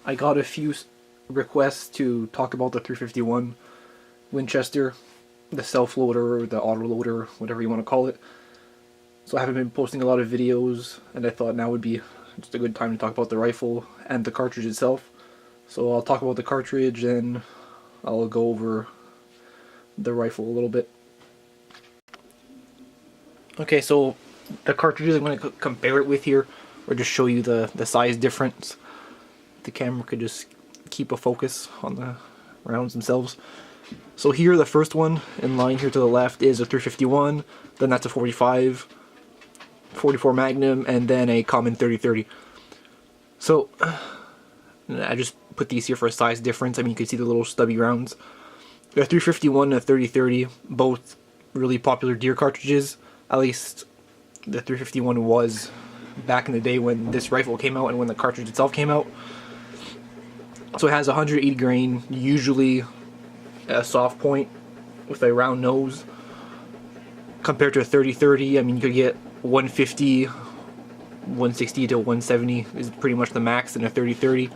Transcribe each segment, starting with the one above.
I got a few requests to talk about the 351 Winchester, the self-loader, or the auto-loader, whatever you want to call it. So I haven't been posting a lot of videos, and I thought now would be just a good time to talk about the rifle and the cartridge itself. So I'll talk about the cartridge, and I'll go over the rifle a little bit. Okay, so the cartridges I'm going to compare it with here, or just show you the size difference. The camera could just keep a focus on the rounds themselves. So here, the first one in line here to the left is a 351, then that's a 45, 44 Magnum, and then a common 30-30. So I just put these here for a size difference. I mean, you can see the little stubby rounds. The 351 and the 30-30, both really popular deer cartridges. At least the 351 was back in the day when this rifle came out and when the cartridge itself came out. So it has 180 grain, usually a soft point with a round nose. Compared to a 30-30, I mean, you could get 150, 160 to 170 is pretty much the max in a 30-30.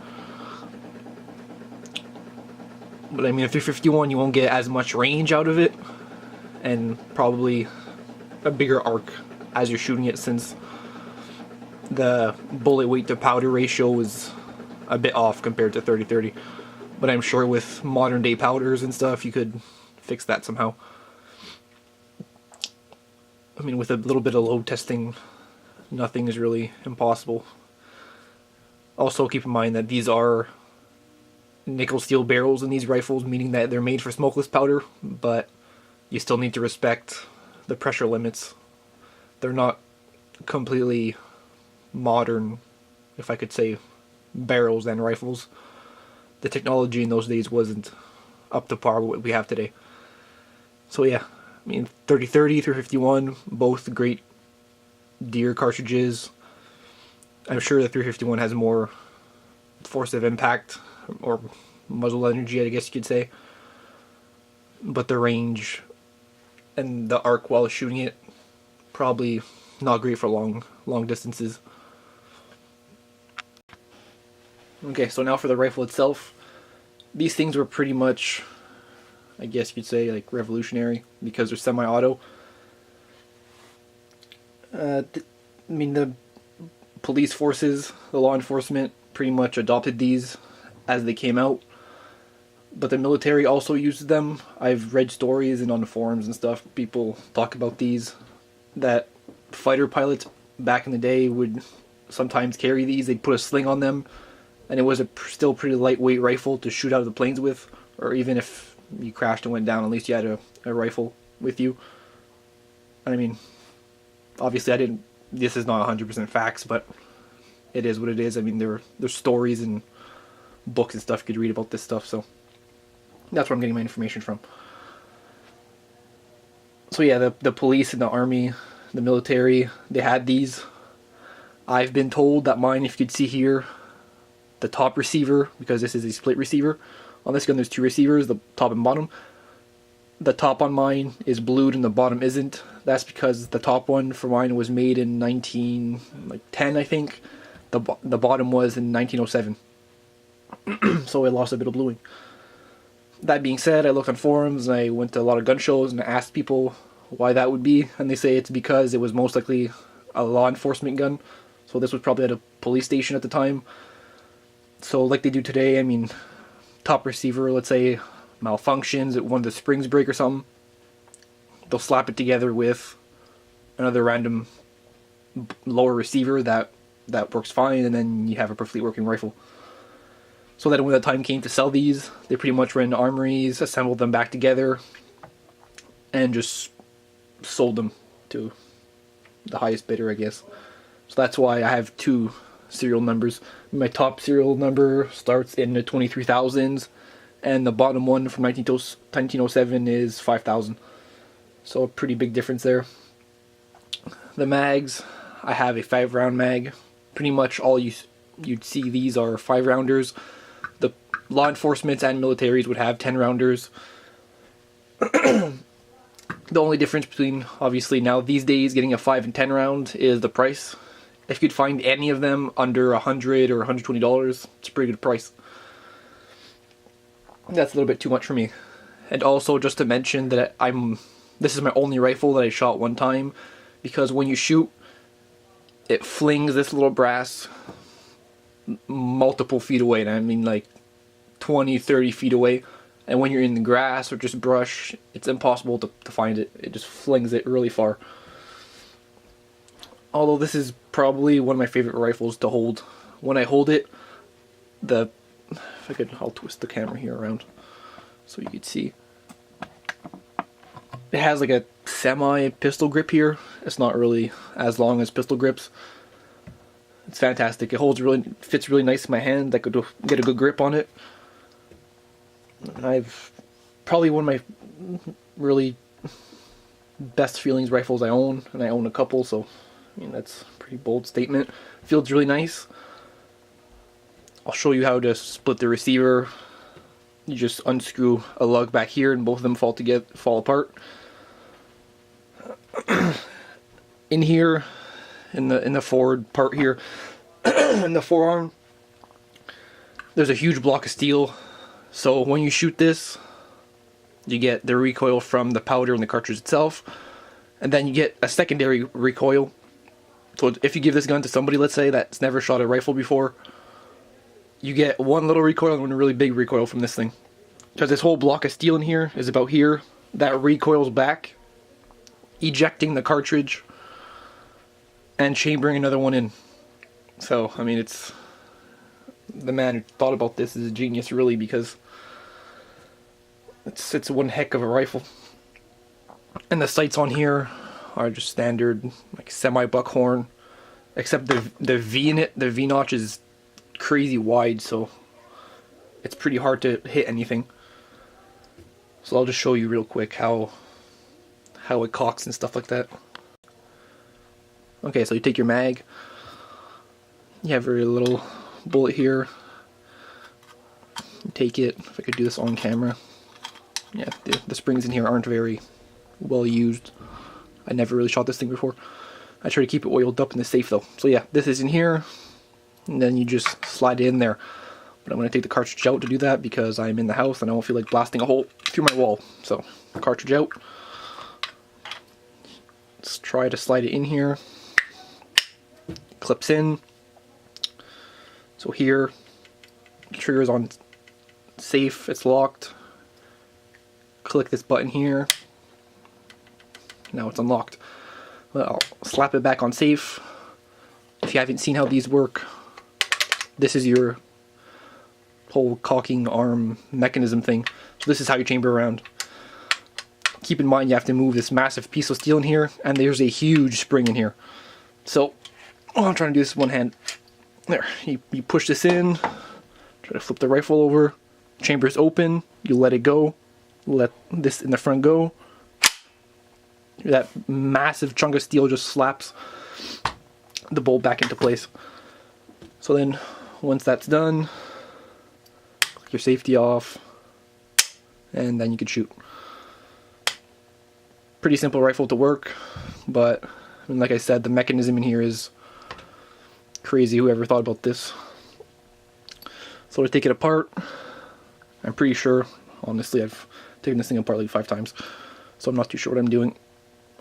But I mean, a 351, you won't get as much range out of it, and probably a bigger arc as you're shooting it, since the bullet weight to powder ratio is a bit off compared to 30-30. But I'm sure with modern day powders and stuff, you could fix that somehow. I mean, with a little bit of load testing, nothing is really impossible. Also, keep in mind that these are nickel steel barrels in these rifles, meaning that they're made for smokeless powder, but you still need to respect the pressure limits. They're not completely modern, if I could say, barrels and rifles. The technology in those days wasn't up to par with what we have today. So yeah, I mean, 30-30, 351, both great deer cartridges. I'm sure the 351 has more force of impact, or muzzle energy, I guess you could say. But the range and the arc while shooting it, probably not great for long distances. Okay, so now for the rifle itself. These things were pretty much, I guess you could say, like revolutionary, because they're semi-auto. I mean, the police forces, the law enforcement, pretty much adopted these as they came out. But the military also used them. I've read stories and on the forums and stuff, people talk about these, that fighter pilots back in the day would sometimes carry these. They'd put a sling on them, and it was a still pretty lightweight rifle to shoot out of the planes with, or even if you crashed and went down, at least you had a rifle with you. I mean, obviously this is not 100% facts, but it is what it is. I mean, there's stories and books and stuff you could read about this stuff, so that's where I'm getting my information from. So yeah, the police and the army, the military, they had these. I've been told that mine, if you could see here, the top receiver, because this is a split receiver. On this gun there's two receivers, the top and bottom. The top on mine is blued and the bottom isn't. That's because the top one for mine was made in 1910, I think. The bottom was in 1907. So it lost a bit of bluing. That being said, I looked on forums and I went to a lot of gun shows and asked people why that would be, and they say it's because it was most likely a law enforcement gun. So this was probably at a police station at the time. So like they do today, I mean, top receiver, let's say, malfunctions, one of the springs break or something, they'll slap it together with another random lower receiver that works fine, and then you have a perfectly working rifle. So that when the time came to sell these, they pretty much ran armories, assembled them back together, and just sold them to the highest bidder, I guess. So that's why I have two serial numbers. My top serial number starts in the 23,000s, and the bottom one from 1907 is 5,000. So a pretty big difference there. The mags, I have a 5-round mag. Pretty much all you'd see these are 5-rounders. The law enforcement and militaries would have 10-rounders. The only difference between, obviously now these days, getting a 5 and 10 round is the price. If you could find any of them under $100 or $120, it's a pretty good price. That's a little bit too much for me. And also, just to mention that this is my only rifle that I shot one time, because when you shoot, it flings this little brass multiple feet away, and I mean like 20, 30 feet away. And when you're in the grass or just brush, it's impossible to find it. It just flings it really far. Although this is probably one of my favorite rifles to hold. When I hold it, I'll twist the camera here around so you can see. It has like a semi-pistol grip here. It's not really as long as pistol grips. It's fantastic. It fits really nice in my hand. I could get a good grip on it. I've probably one of my really best feelings rifles I own, and I own a couple, so I mean that's a pretty bold statement. Feels really nice. I'll show you how to split the receiver. You just unscrew a lug back here, and both of them fall apart. In here, in the forward part here, in the forearm, there's a huge block of steel. So when you shoot this, you get the recoil from the powder and the cartridge itself, and then you get a secondary recoil. So if you give this gun to somebody, let's say, that's never shot a rifle before, you get one little recoil and one really big recoil from this thing. Because this whole block of steel in here is about here. That recoils back, ejecting the cartridge and chambering another one in. So, I mean, the man who thought about this is a genius, really, because it's one heck of a rifle. And the sights on here are just standard, like semi-buckhorn, except the V in it, the V notch is crazy wide, so it's pretty hard to hit anything. So I'll just show you real quick how it cocks and stuff like that. Okay, so you take your mag. You have your little bullet here. You take it. If I could do this on camera. Yeah, the springs in here aren't very well used. I never really shot this thing before. I try to keep it oiled up in the safe though. So yeah, this is in here, and then you just slide it in there. But I'm going to take the cartridge out to do that because I'm in the house and I don't feel like blasting a hole through my wall. So, cartridge out. Let's try to slide it in here. Clips in. So here, the trigger is on safe, it's locked. Click this button here. Now it's unlocked. Well, I'll slap it back on safe. If you haven't seen how these work, this is your whole cocking arm mechanism thing. So this is how you chamber around. Keep in mind you have to move this massive piece of steel in here, and there's a huge spring in here. So, I'm trying to do this with one hand. There, you push this in, try to flip the rifle over, chamber's open, you let it go, let this in the front go. That massive chunk of steel just slaps the bolt back into place. So then, once that's done, click your safety off, and then you can shoot. Pretty simple rifle to work, but I mean, like I said, the mechanism in here is crazy. Whoever thought about this? So to take it apart, I'm pretty sure, honestly, I've taken this thing apart like 5 times, so I'm not too sure what I'm doing.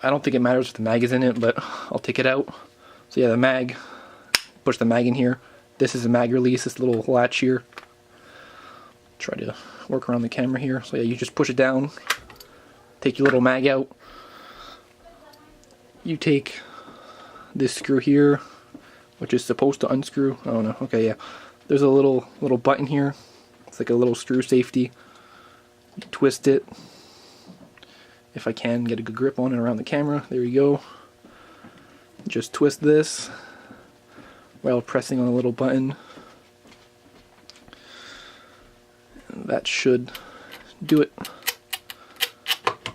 I don't think it matters if the mag is in it, but I'll take it out. So yeah, the mag, push the mag in here. This is a mag release, this little latch here. Try to work around the camera here. So yeah, you just push it down, take your little mag out. You take this screw here, which is supposed to unscrew. Oh no, okay, yeah. There's a little button here. It's like a little screw safety. You twist it. If I can get a good grip on it around the camera, there you go. Just twist this while pressing on the little button. And that should do it.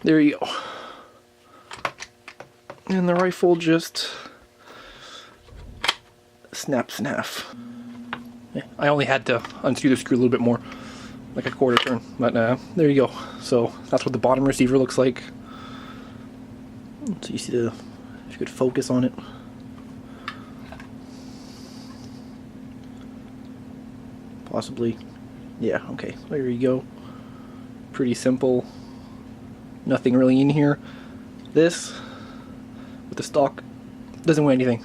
There you go. And the rifle just snaps in half. Yeah, I only had to unscrew the screw a little bit more, like a quarter turn, but there you go. So that's what the bottom receiver looks like. So you see if you could focus on it. possibly. Yeah, okay, so there you go. Pretty simple. Nothing really in here. This, with the stock, doesn't weigh anything.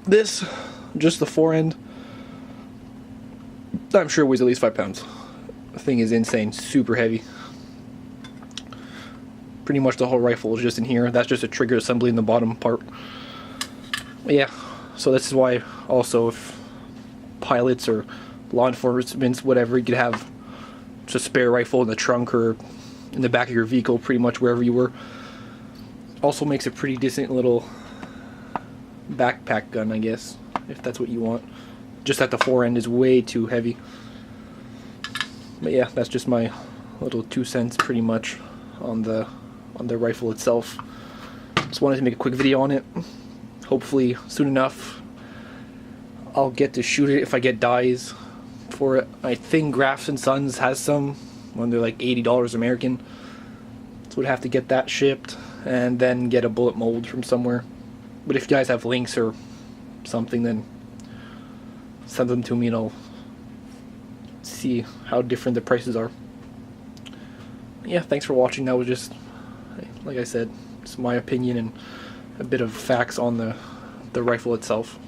This, just the forend, I'm sure weighs at least 5 pounds. The thing is insane, super heavy. Pretty much the whole rifle is just in here. That's just a trigger assembly in the bottom part. But yeah, so this is why also if pilots or law enforcement, whatever, you could have just a spare rifle in the trunk or in the back of your vehicle, pretty much wherever you were. Also makes a pretty decent little backpack gun, I guess, if that's what you want. Just that the forend is way too heavy. But yeah, that's just my little 2 cents pretty much on the rifle itself. Just wanted to make a quick video on it. Hopefully soon enough I'll get to shoot it if I get dies for it. I think Grafs and Sons has some when they're like $80 American. So would have to get that shipped and then get a bullet mold from somewhere. But if you guys have links or something, then send them to me and I'll see how different the prices are. Yeah, thanks for watching. That was just, like I said, it's my opinion and a bit of facts on the rifle itself.